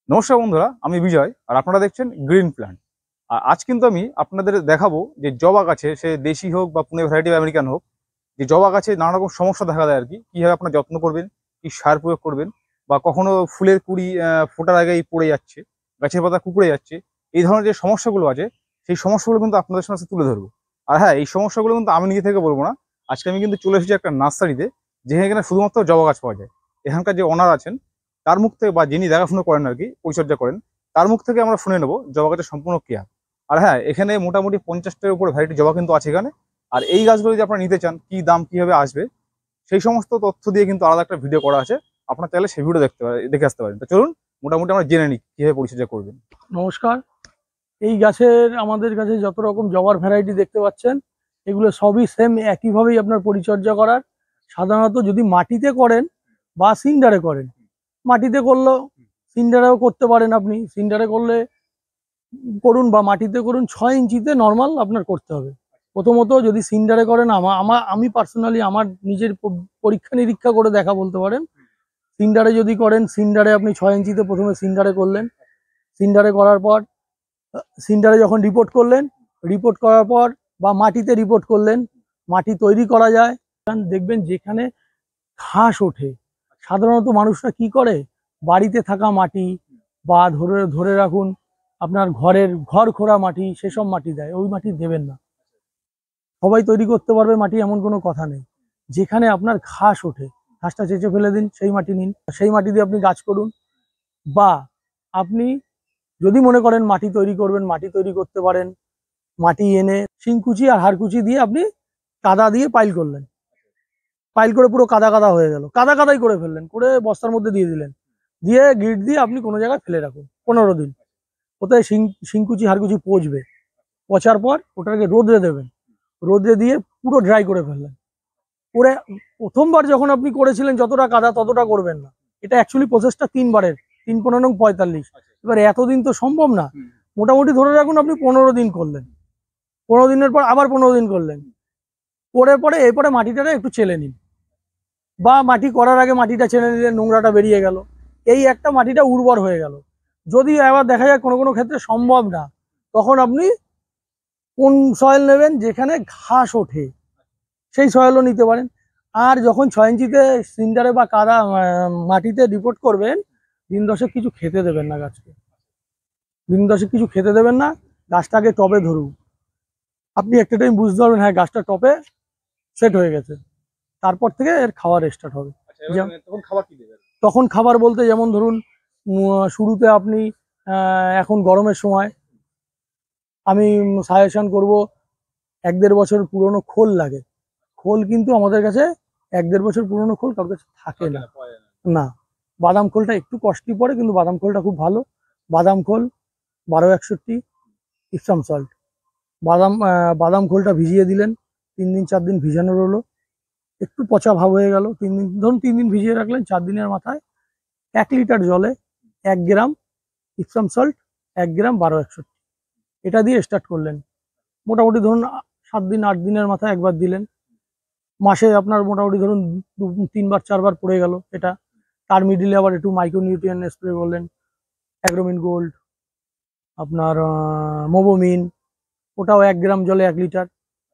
নমস্কার বন্ধুরা, আমি বিজয় আর আপনারা দেখছেন গ্রিন প্ল্যান্ট। আর আজ কিন্তু আমি আপনাদের দেখাবো যে জবা গাছে, সে দেশি হোক বা পুনে ভ্যারাইটি আমেরিকান হোক, যে জবা গাছে নানা রকম সমস্যা দেখা দেয় আর কি। কিভাবে আপনার যত্ন করবেন, কি সার প্রয়োগ করবেন, বা কখনো ফুলের কুড়ি ফোটার আগেই পড়ে যাচ্ছে, গাছের পাতা কুঁকড়ে যাচ্ছে, এই ধরনের যে সমস্যাগুলো আছে সেই সমস্যাগুলো কিন্তু আপনাদের সামনে তুলে ধরবো। আর হ্যাঁ, এই সমস্যাগুলো কিন্তু আমি নিজে থেকে বলবো না। আজকে আমি কিন্তু চলে এসেছি একটা নার্সারিতে, যেখানে শুধুমাত্র জবা গাছ পাওয়া যায়। এখানকার যে ওনার আছেন তার মুখ থেকে, বা যিনি দেখাশোনা করেন আর কি, পরিচর্যা করেন, তার মুখ থেকে আমরা শুনে নেবো জবা গাছের সম্পূর্ণ কেয়ার। আর হ্যাঁ, এখানে মোটামুটি 50টার উপরে ভ্যারাইটি জবা কিন্তু আছে এখানে। আর এই গাছগুলো যদি আপনারা নিতে চান, কি দাম কিভাবে আসবে, সেই সমস্ত তথ্য দিয়ে কিন্তু আলাদা একটা ভিডিও করা আছে। আপনার চাইলে সেই ভিডিও দেখে আসতে পারেন। তো চলুন মোটামুটি আমরা জেনে নিই কিভাবে পরিচর্যা করবেন। নমস্কার। এই গাছের আমাদের কাছে যত রকম জবার ভ্যারাইটি দেখতে পাচ্ছেন, এগুলো সবই সেম একইভাবেই আপনার পরিচর্যা করার। সাধারণত যদি মাটিতে করেন বা সিন্ডারে করেন, মাটিতে করলেও সিন্ডারেও করতে পারেন, আপনি সিন্ডারে করলে করুন বা মাটিতে করুন, 6 ইঞ্চিতে নর্মাল আপনার করতে হবে। প্রথমত যদি সিন্ডারে করেন, আমি পার্সোনালি আমার নিজের পরীক্ষা নিরীক্ষা করে দেখা বলতে পারেন। সিন্ডারে যদি করেন, সিন্ডারে আপনি 6 ইঞ্চিতে প্রথমে সিন্ডারে করলেন। সিন্ডারে করার পর সিন্ডারে যখন রিপোর্ট করলেন, রিপোর্ট করার পর বা মাটিতে রিপোর্ট করলেন, মাটি তৈরি করা যায়। দেখবেন যেখানে ঘাস ওঠে, সাধারণত মানুষরা কি করে, বাড়িতে থাকা মাটি বা ধরে ধরে রাখুন আপনার ঘর খোঁড়া মাটি, সেসব মাটি দেয়। ওই মাটি দেবেন না। সবাই তৈরি করতে পারবে মাটি এমন কোনো কথা নেই। যেখানে আপনার ঘাস ওঠে, ঘাসটা চেঁচে ফেলে দিন, সেই মাটি নিন, সেই মাটি দিয়ে আপনি গাছ করুন। বা আপনি যদি মনে করেন মাটি তৈরি করবেন, মাটি তৈরি করতে পারেন। মাটি এনে শিংকুচি আর হাড়কুচি দিয়ে আপনি কাদা দিয়ে পাইল করলেন, পাইল করে পুরো কাদা কাদা হয়ে গেল, কাদা কাদাই করে ফেললেন, করে বস্তার মধ্যে দিয়ে দিলেন, দিয়ে গিট দিয়ে আপনি কোনো জায়গায় ফেলে রাখুন 15 দিন। ওটায় শিংকুচি হাড়কুচি পচবে। পচার পর ওটাকে রোদে দেবেন, রোদে দিয়ে পুরো ড্রাই করে ফেললেন। করে প্রথমবার যখন আপনি করেছিলেন যতটা কাদা ততটা করবেন না। এটা অ্যাকচুয়ালি প্রসেসটা 3বারের, 3×15=45। এবার এতদিন তো সম্ভব না। মোটামুটি ধরে রাখুন আপনি 15 দিন করলেন, 15 দিনের পর আবার 15 দিন করলেন, করে পরে এরপরে মাটিটা একটু চেলে নিন, বা মাটি করার আগে মাটিটা চেলে নিলেন, নোংরাটা বেরিয়ে গেল, এই একটা মাটিটা উর্বর হয়ে গেল। যদি আবার দেখা যায় কোনো কোনো ক্ষেত্রে সম্ভব না, তখন আপনি কোন সয়েল নেবেন, যেখানে ঘাস ওঠে সেই সয়েলও নিতে পারেন। আর যখন 6 ইঞ্চিতে সিন্ডারে বা কাদা মাটিতে রিপোর্ট করবেন, দিন 10 কিছু খেতে দেবেন না গাছকে, দিন 10 কিছু খেতে দেবেন না। গাছটাকে টবে ধরুন, আপনি একটা টাইম বুঝতে পারবেন হ্যাঁ গাছটা টপে সেট হয়ে গেছে। তারপর থেকে এর খাওয়ার স্টার্ট হবে। তখন খাবার বলতে যেমন ধরুন, শুরুতে আপনি এখন গরমের সময় আমি সাজেশন করব, 1-1.5 বছর পুরনো খোল লাগে। খোল কিন্তু আমাদের কাছে 1-1.5 বছর পুরনো খোল কারোর কাছে থাকে না। না, বাদাম খোলটা একটু কস্টলি পড়ে, কিন্তু বাদাম খোলটা খুব ভালো। বাদাম খোল 1261 ইপসাম সল্ট। বাদাম খোলটা ভিজিয়ে দিলেন, 3 দিন 4 দিন ভিজানো রইলো, একটু পচা ভাব হয়ে গেল, 3 দিন ধরুন, 3 দিন ভিজিয়ে রাখলেন, 4 দিনের মাথায় 1 লিটার জলে 1 গ্রাম ইপসাম সল্ট, 1 গ্রাম 1261, এটা দিয়ে স্টার্ট করলেন। মোটামুটি ধরুন 7 দিন 8 দিনের মাথায় একবার দিলেন, মাসে আপনার মোটামুটি ধরুন 3বার 4বার পড়ে গেল এটা। তার মিডিলে আবার একটু মাইক্রোনিউট্রিয়েন্ট স্প্রে করলেন, অ্যাগ্রোমিন গোল্ড, আপনার মোবোমিন, ওটাও 1 গ্রাম জলে 1 লিটার,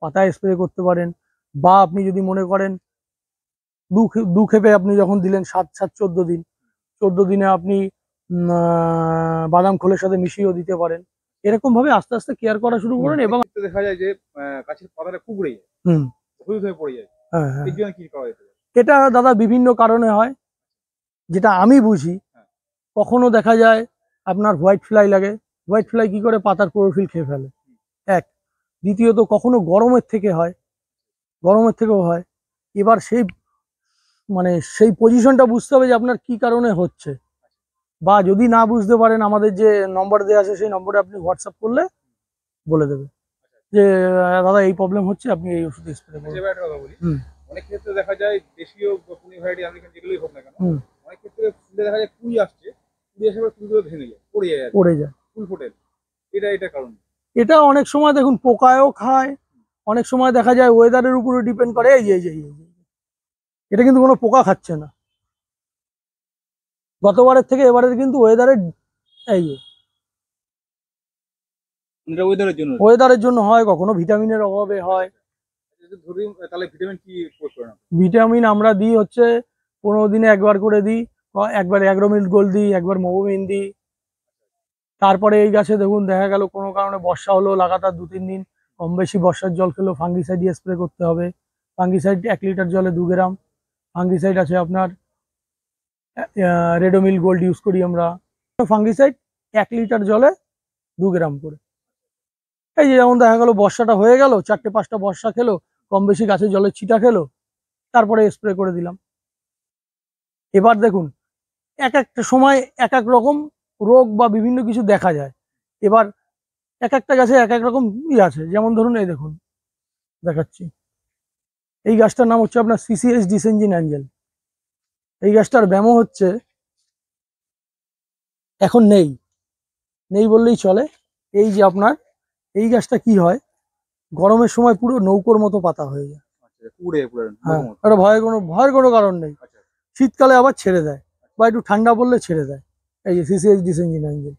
পাতায় স্প্রে করতে পারেন। বা আপনি যদি মনে করেন দু খেপে আপনি যখন দিলেন 7-7 14 দিন, 14 দিনে আপনি বাদাম খোলের সাথে মিশিয়েও দিতে পারেন। এরকম ভাবে আস্তে আস্তে কেয়ার করা শুরু করেন। এবং দেখা যায় যে গাছের পাতাটা কুঁকড়ে যায়, হলুদ হয়ে পড়ে যায়, হ্যাঁ, এর জন্য কি করা যেতে পারে? এটা দাদা বিভিন্ন কারণে হয়, যেটা আমি বুঝি। কখনো দেখা যায় আপনার হোয়াইট ফ্লাই লাগে। হোয়াইট ফ্লাই কি করে, পাতার ক্লোরোফিল খেয়ে ফেলে, এক। দ্বিতীয়ত কখনো গরমের থেকে হয়, গরমের থেকেও হয়। এবার সেই পজিশনটা বুঝতে হবে যে আপনার কি কারণে হচ্ছে। বা যদি না বুঝতে পারেন, আমাদের যে নম্বর দেওয়া আছে সেই নম্বরে আপনি হোয়াটসঅ্যাপ করলে বলে দেবে যে দাদা এই প্রবলেম হচ্ছে, আপনি এই ওষুধ স্প্রে করুন। এবার একটা কথা বলি, অনেক ক্ষেত্রে দেখা যায় দেশীয় পুনি ভ্যারাইটি আমেরিকান যেগুলোই হোক না কেন, অনেক ক্ষেত্রে ফুলে দেখা যায় কুড়ি আসছে, কুড়ি আসে ফুলগুলো ভেঙে যায়, পড়ে যায়, ফুল ফোটে। এটা কারণ। এটা অনেক সময় দেখুন পোকায়ও খায়, অনেক সময় দেখা যায় ওয়েদারের উপরে ডিপেন্ড করে। এটা কিন্তু কোনো পোকা খাচ্ছে না, গতবারের থেকে এবারের কিন্তু ওয়েদারের এই যে এটা ওয়েদারের জন্য। ওয়েদারের জন্য হয়, কখনো ভিটামিনের অভাবে হয়। ধরুন তাহলে ভিটামিন কি প্রয়োগ করেন আপনি? ভিটামিন আমরা দিই হচ্ছে 15 দিনে একবার করে দিই, একবার অ্যাগ্রোমিল গোল্ড দিই, একবার মোবোমিন দিই। তারপরে এই গাছে দেখুন দেখা গেল কোনো কারণে বর্ষা হলো লাগাতার 2-3 দিন, কম বেশি বর্ষার জল খেলো, ফাঙ্গিসাইড স্প্রে করতে হবে। ফাঙ্গিসাইড 1 লিটার জলে 2 গ্রাম। ফাঙ্গিসাইড আছে আপনার রেডোমিল গোল্ড ইউজ করি আমরা। ফাঙ্গিসাইড 1 লিটার জলে 2 গ্রাম করে। এই যে যেমন দেখা গেল বর্ষাটা হয়ে গেল, 4-5টা বর্ষা খেলো, কম বেশি গাছে জলের ছিটা খেলো, তারপরে স্প্রে করে দিলাম। এবার দেখুন এক একটা সময় এক এক রকম রোগ বা বিভিন্ন কিছু দেখা যায়। এবার এক একটা গাছে এক এক রকম আছে, যেমন ধরুন এই দেখুন দেখাচ্ছি, এই গাছটার নাম হচ্ছে আপনার সিসিএস ডিসেঞ্জিন অ্যাঞ্জেল। এই গাছটার ব্যামো হচ্ছে এখন নেই, নেই বললেই চলে। এই যে আপনার এই গাছটা কি হয়, গরমের সময় পুরো নৌকোর মতো পাতা হয়ে যায়। আচ্ছা, পুড়ে পুড়ে হ্যাঁ, এটা ভয়ের কোনো কারণ নেই। আচ্ছা। শীতকালে আবার ছেড়ে দেয় বা একটু ঠান্ডা পড়লে ছেড়ে দেয়। এই যে সিসিএস ডিসেঞ্জিন অ্যাঞ্জেল।